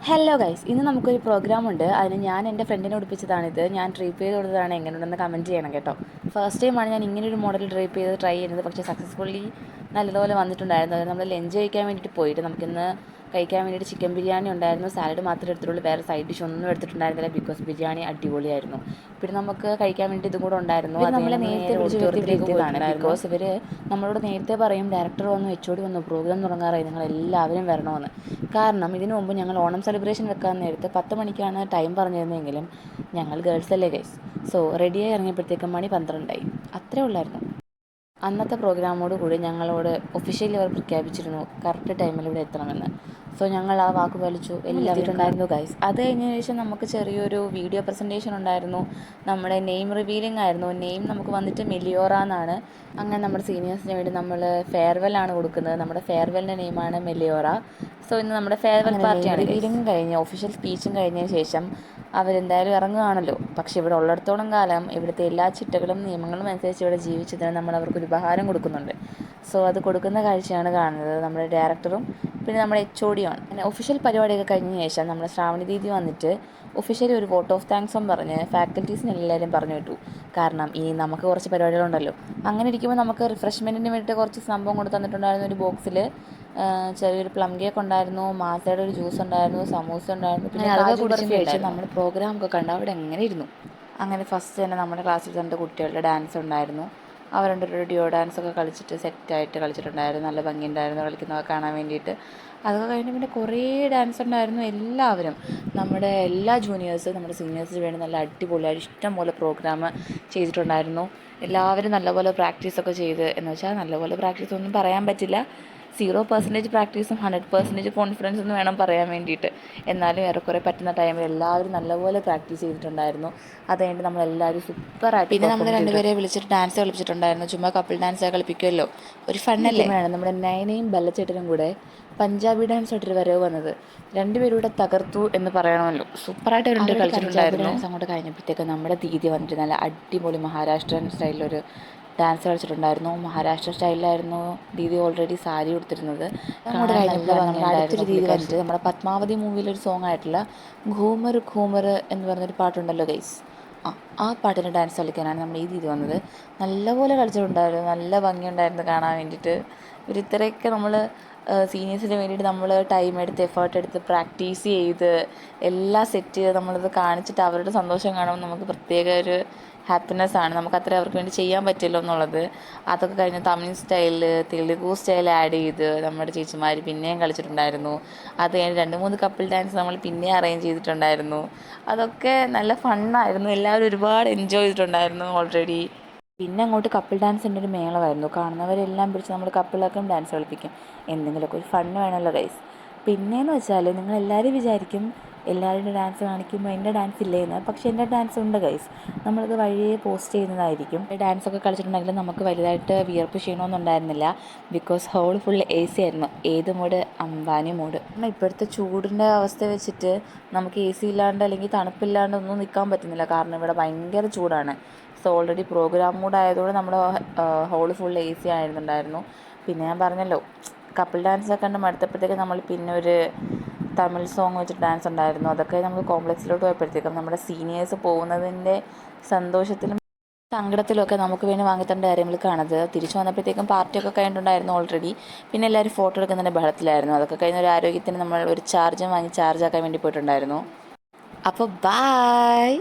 Hello guys, ഇന്ന് നമുക്കൊരു programme ഉണ്ട്. അതിന് ഞാൻ എൻ്റെ ഫ്രണ്ടിനെ ഉടുപ്പിച്ചതാണിത്. ഞാൻ ഡ്രേപ്പ് ചെയ്ത് കൊടുത്തതാണ്. എങ്ങനെയുണ്ടെന്ന് കമൻറ്റ് ചെയ്യണം കേട്ടോ. ഫസ്റ്റ് ടൈമാണ് ഞാൻ ഇങ്ങനൊരു മോഡൽ ഡ്രേപ്പ് ചെയ്ത് ട്രൈ ചെയ്യുന്നത്. പക്ഷേ സക്സസ്ഫുള്ളി നല്ലതുപോലെ വന്നിട്ടുണ്ടായിരുന്നു. അത് നമ്മൾ ലഞ്ച് കഴിക്കാൻ വേണ്ടിയിട്ട് പോയിട്ട് നമുക്കിന്ന് കഴിക്കാൻ വേണ്ടിയിട്ട് ചിക്കൻ ബിരിയാണി ഉണ്ടായിരുന്നു. സാലഡ് മാത്രമേ എടുത്തിട്ടുള്ളൂ, വേറെ സൈഡ് ഡിഷ് ഒന്നും എടുത്തിട്ടുണ്ടായിരുന്നില്ല. ബിക്കോസ് ബിരിയാണി അടിപൊളിയായിരുന്നു. പിന്നെ നമുക്ക് കഴിക്കാൻ വേണ്ടി ഇതും കൂടെ ഉണ്ടായിരുന്നു. അത് നമ്മളെ നേരത്തെ ഓഡിറ്റോറിയത്തിലേക്ക് പോയിട്ടുണ്ടായിരുന്നു. ബിക്കോസ് ഇവർ നമ്മളോട് നേരത്തെ പറയും, ഡയറക്ടർ വന്നു, HOD വന്നു, പ്രോഗ്രാം തുടങ്ങാറായി, നിങ്ങൾ എല്ലാവരും വരണമെന്ന്. കാരണം ഇതിനു മുമ്പ് ഞങ്ങൾ ഓണം സെലിബ്രേഷൻ വെക്കാൻ നേരത്ത് 10 മണിക്കാണ് ടൈം പറഞ്ഞിരുന്നെങ്കിലും ഞങ്ങൾ ഗേൾസ് അല്ലേ ഗൈസ്. സോ റെഡിയായി ഇറങ്ങിയപ്പോഴത്തേക്കും മണി 12 അത്രേ ഉള്ളായിരുന്നു. അന്നത്തെ പ്രോഗ്രാമോട് കൂടി ഞങ്ങളോട് ഒഫീഷ്യലി അവർ പ്രഖ്യാപിച്ചിരുന്നു കറക്റ്റ് ടൈമിൽ ഇവിടെ എത്തണമെന്ന്. സോ ഞങ്ങൾ ആ വാക്ക് പാലിച്ചു, എല്ലാം എത്തിയിട്ടുണ്ടായിരുന്നു ഗൈസ്. അത് കഴിഞ്ഞതിന് ശേഷം നമുക്ക് ചെറിയൊരു വീഡിയോ പ്രസൻറ്റേഷൻ ഉണ്ടായിരുന്നു. നമ്മുടെ നെയിം റിവീലിംഗ് ആയിരുന്നു. നെയിം നമുക്ക് വന്നിട്ട് മെലിയോറ എന്നാണ്. അങ്ങനെ നമ്മുടെ സീനിയേഴ്സിന് വേണ്ടി നമ്മൾ ഫെയർവെൽ ആണ് കൊടുക്കുന്നത്. നമ്മുടെ ഫെയർവെല്ലിൻ്റെ നെയിമാണ് മെലിയോറ. സോ ഇന്ന് നമ്മുടെ ഫെയർവെൽ പാർട്ടിയാണ്. റിവീലിംഗും കഴിഞ്ഞ് ഒഫീഷ്യൽ സ്പീച്ചും കഴിഞ്ഞതിന് ശേഷം അവരെന്തായാലും ഇറങ്ങുകയാണല്ലോ. പക്ഷെ ഇവിടെ ഉള്ളിടത്തോളം കാലം ഇവിടുത്തെ എല്ലാ ചിട്ടകളും നിയമങ്ങളും അനുസരിച്ച് ഇവിടെ ജീവിച്ചതിന് നമ്മൾ അവർക്കൊരു ഉപഹാരം കൊടുക്കുന്നുണ്ട്. സോ അത് കൊടുക്കുന്ന കാഴ്ചയാണ് കാണുന്നത്. നമ്മുടെ ഡയറക്ടറും പിന്നെ നമ്മുടെ HOD ആണ്. പിന്നെ ഒഫീഷ്യൽ പരിപാടിയൊക്കെ കഴിഞ്ഞ ശേഷം നമ്മുടെ ശ്രാവണി ദീദി വന്നിട്ട് ഒഫീഷ്യലി ഒരു വോട്ട് ഓഫ് താങ്ക്സും പറഞ്ഞ് ഫാക്കൽറ്റീസിന് എല്ലാവരും പറഞ്ഞു വിട്ടു. കാരണം ഇനി നമുക്ക് കുറച്ച് പരിപാടികളുണ്ടല്ലോ. അങ്ങനെ ഇരിക്കുമ്പോൾ നമുക്ക് റിഫ്രഷ്മെൻറ്റിന് വേണ്ടിയിട്ട് കുറച്ച് സംഭവം കൊണ്ട് തന്നിട്ടുണ്ടായിരുന്നു. ഒരു ബോക്സിൽ ചെറിയൊരു പ്ലം കേക്ക് ഉണ്ടായിരുന്നു, മാസയുടെ ഒരു ജ്യൂസ് ഉണ്ടായിരുന്നു, സമൂസ ഉണ്ടായിരുന്നു, പിന്നെ കാജു ബർഫി ഉണ്ടായിരുന്നു. നമ്മൾ പ്രോഗ്രാമൊക്കെ കണ്ട് അവിടെ എങ്ങനെ ഇരുന്നു. അങ്ങനെ ഫസ്റ്റ് തന്നെ നമ്മുടെ ക്ലാസ്സിൽ 2 കുട്ടികളുടെ ഡാൻസ് ഉണ്ടായിരുന്നു. അവർ രണ്ടുപേരുടെ ഡിയോ ഡാൻസൊക്കെ കളിച്ചിട്ട് സെറ്റായിട്ട് കളിച്ചിട്ടുണ്ടായിരുന്നു. നല്ല ഭംഗിയുണ്ടായിരുന്നു കളിക്കുന്നതൊക്കെ കാണാൻ വേണ്ടിയിട്ട്. അതൊക്കെ കഴിഞ്ഞ് പിന്നെ കുറേ ഡാൻസ് ഉണ്ടായിരുന്നു. എല്ലാവരും നമ്മുടെ എല്ലാ ജൂനിയേഴ്സ് നമ്മുടെ സീനിയേഴ്സിന് വേണ്ടി നല്ല അടിപൊളിയായി ഇഷ്ടം പോലെ പ്രോഗ്രാം ചെയ്തിട്ടുണ്ടായിരുന്നു. എല്ലാവരും നല്ലപോലെ പ്രാക്ടീസൊക്കെ ചെയ്ത്, എന്ന് വെച്ചാൽ നല്ലപോലെ പ്രാക്ടീസ് ഒന്നും പറയാൻ പറ്റില്ല. 0% പ്രാക്ടീസും 100% കോൺഫിഡൻസ് എന്ന് വേണം പറയാൻ വേണ്ടിയിട്ട്. എന്നാലും ഏറെക്കുറെ പറ്റുന്ന ടൈമിൽ എല്ലാവരും നല്ലപോലെ പ്രാക്ടീസ് ചെയ്തിട്ടുണ്ടായിരുന്നു. അത് കഴിഞ്ഞിട്ട് നമ്മളെല്ലാവരും സൂപ്പറായിട്ട് പിന്നെ നമ്മൾ രണ്ടുപേരെ വിളിച്ചിട്ട് ഡാൻസ് കളിപ്പിച്ചിട്ടുണ്ടായിരുന്നു. ചുമ്മാ കപ്പിൾ ഡാൻസ് കളിപ്പിക്കുമല്ലോ, ഒരു ഫണ്ണല്ലേ. നമ്മുടെ നയനയും ബെല്ലച്ചേട്ടനും കൂടെ പഞ്ചാബി ഡാൻസ് ആയിട്ടൊരു വരവ് വന്നത്. രണ്ടുപേരും കൂടെ തകർത്തു എന്ന് പറയണമല്ലോ. സൂപ്പറായിട്ട് അവരുടെ കളിച്ചിട്ടുണ്ടായിരുന്നു. ഡാൻസ് അങ്ങോട്ട് കഴിഞ്ഞപ്പോഴത്തേക്ക് നമ്മുടെ ദീദി വന്നിട്ട് നല്ല അടിപൊളി മഹാരാഷ്ട്രൻ സ്റ്റൈലിലൊരു ഡാൻസ് കളിച്ചിട്ടുണ്ടായിരുന്നു. മഹാരാഷ്ട്ര സ്റ്റൈലിലായിരുന്നു ദീദി ഓൾറെഡി സാരി ഉടുത്തിരുന്നത്. അങ്ങോട്ട് കഴിഞ്ഞപ്പോൾ നമ്മുടെ അടുത്തൊരു ദീദി വന്നിട്ട് നമ്മുടെ പത്മാവതി മൂവിയിലൊരു സോങ് ആയിട്ടുള്ള ഘൂമർ ഘൂമർ എന്ന് പറഞ്ഞൊരു പാട്ടുണ്ടല്ലോ ഗൈസ്, ആ പാട്ടിന് ഡാൻസ് കളിക്കാനാണ് നമ്മൾ ഈ ദീദി വന്നത്. നല്ലപോലെ കളിച്ചിട്ടുണ്ടായിരുന്നു. നല്ല ഭംഗിയുണ്ടായിരുന്നു കാണാൻ വേണ്ടിയിട്ട്. ഇത്രയൊക്കെ നമ്മൾ സീനിയേഴ്സിന് വേണ്ടിയിട്ട് നമ്മൾ ടൈം എടുത്ത് എഫേർട്ട് എടുത്ത് പ്രാക്ടീസ് ചെയ്ത് എല്ലാം സെറ്റ് ചെയ്ത് നമ്മളത് കാണിച്ചിട്ട് അവരുടെ സന്തോഷം കാണുമ്പോൾ നമുക്ക് പ്രത്യേക ഒരു ഹാപ്പിനെസ്സാണ്. നമുക്കത്ര അവർക്ക് വേണ്ടി ചെയ്യാൻ പറ്റില്ലോ എന്നുള്ളത്. അതൊക്കെ കഴിഞ്ഞ് തമിഴ് സ്റ്റൈലിൽ തെലുഗു സ്റ്റൈൽ ആഡ് ചെയ്ത് നമ്മുടെ ചേച്ചിമാർ പിന്നെയും കളിച്ചിട്ടുണ്ടായിരുന്നു. അത് കഴിഞ്ഞ് 2-3 കപ്പിൾ ഡാൻസ് നമ്മൾ പിന്നെയും അറേഞ്ച് ചെയ്തിട്ടുണ്ടായിരുന്നു. അതൊക്കെ നല്ല ഫണ്ണായിരുന്നു. എല്ലാവരും ഒരുപാട് എൻജോയ് ചെയ്തിട്ടുണ്ടായിരുന്നു ഓൾറെഡി. പിന്നെ അങ്ങോട്ട് കപ്പിൾ ഡാൻസിൻ്റെ ഒരു മേളമായിരുന്നു. കാണുന്നവരെല്ലാം പിടിച്ച് നമ്മൾ കപ്പിളാക്കും ഡാൻസ് കളിപ്പിക്കും. എന്തെങ്കിലുമൊക്കെ ഒരു ഫണ്ണ് വേണമല്ലോ ഗൈസ്. പിന്നെയെന്ന് വെച്ചാൽ നിങ്ങളെല്ലാവരും വിചാരിക്കും എല്ലാവരുടെ ഡാൻസ് കാണിക്കുമ്പോൾ എൻ്റെ ഡാൻസ് ഇല്ലേന്ന്. പക്ഷേ എൻ്റെ ഡാൻസ് ഉണ്ട് ഗൈസ്. നമ്മളത് വഴിയെ പോസ്റ്റ് ചെയ്യുന്നതായിരിക്കും. ഡാൻസൊക്കെ കളിച്ചിട്ടുണ്ടെങ്കിലും നമുക്ക് വലുതായിട്ട് വിയർപ്പ് ചെയ്യണമെന്നുണ്ടായിരുന്നില്ല. ബിക്കോസ് ഹോൾ ഫുൾ AC ആയിരുന്നു. ഏത് മൂഡ്? അംബാനി മൂഡ്. കാരണം ഇപ്പോഴത്തെ ചൂടിൻ്റെ അവസ്ഥ വെച്ചിട്ട് നമുക്ക് AC ഇല്ലാണ്ട് അല്ലെങ്കിൽ തണുപ്പില്ലാണ്ട് ഒന്നും നിൽക്കാൻ പറ്റുന്നില്ല. കാരണം ഇവിടെ ഭയങ്കര ചൂടാണ്. സോ ഓൾറെഡി പ്രോഗ്രാം മൂഡ് ആയതുകൊണ്ട് നമ്മുടെ ഹോൾ ഫുൾ AC ആയിരുന്നുണ്ടായിരുന്നു. പിന്നെ ഞാൻ പറഞ്ഞല്ലോ, കപ്പിൾ ഡാൻസൊക്കെ കണ്ട് മടുത്തപ്പോഴത്തേക്ക് നമ്മൾ പിന്നെ ഒരു തമിഴ് സോങ് വെച്ചിട്ട് ഡാൻസ് ഉണ്ടായിരുന്നു. അതൊക്കെ നമ്മൾ കോംപ്ലക്സിലോട്ട് പോയപ്പോഴത്തേക്കും നമ്മുടെ സീനിയേഴ്സ് പോകുന്നതിൻ്റെ സന്തോഷത്തിലും സങ്കടത്തിലൊക്കെ നമുക്ക് വേണ്ടി വാങ്ങിത്തരേണ്ട കാര്യങ്ങൾ കാണത്. തിരിച്ചു വന്നപ്പോഴത്തേക്കും പാർട്ടിയൊക്കെ കഴിഞ്ഞിട്ടുണ്ടായിരുന്നു ഓൾറെഡി. പിന്നെ എല്ലാവരും ഫോട്ടോ എടുക്കുന്നതിൻ്റെ ബഹളത്തിലായിരുന്നു. അതൊക്കെ കഴിഞ്ഞ ഒരു ആരോഗ്യത്തിന് നമ്മൾ ഒരു ചാർജും വാങ്ങി ചാർജ് ആക്കാൻ വേണ്ടി പോയിട്ടുണ്ടായിരുന്നു. അപ്പോൾ ബായ്.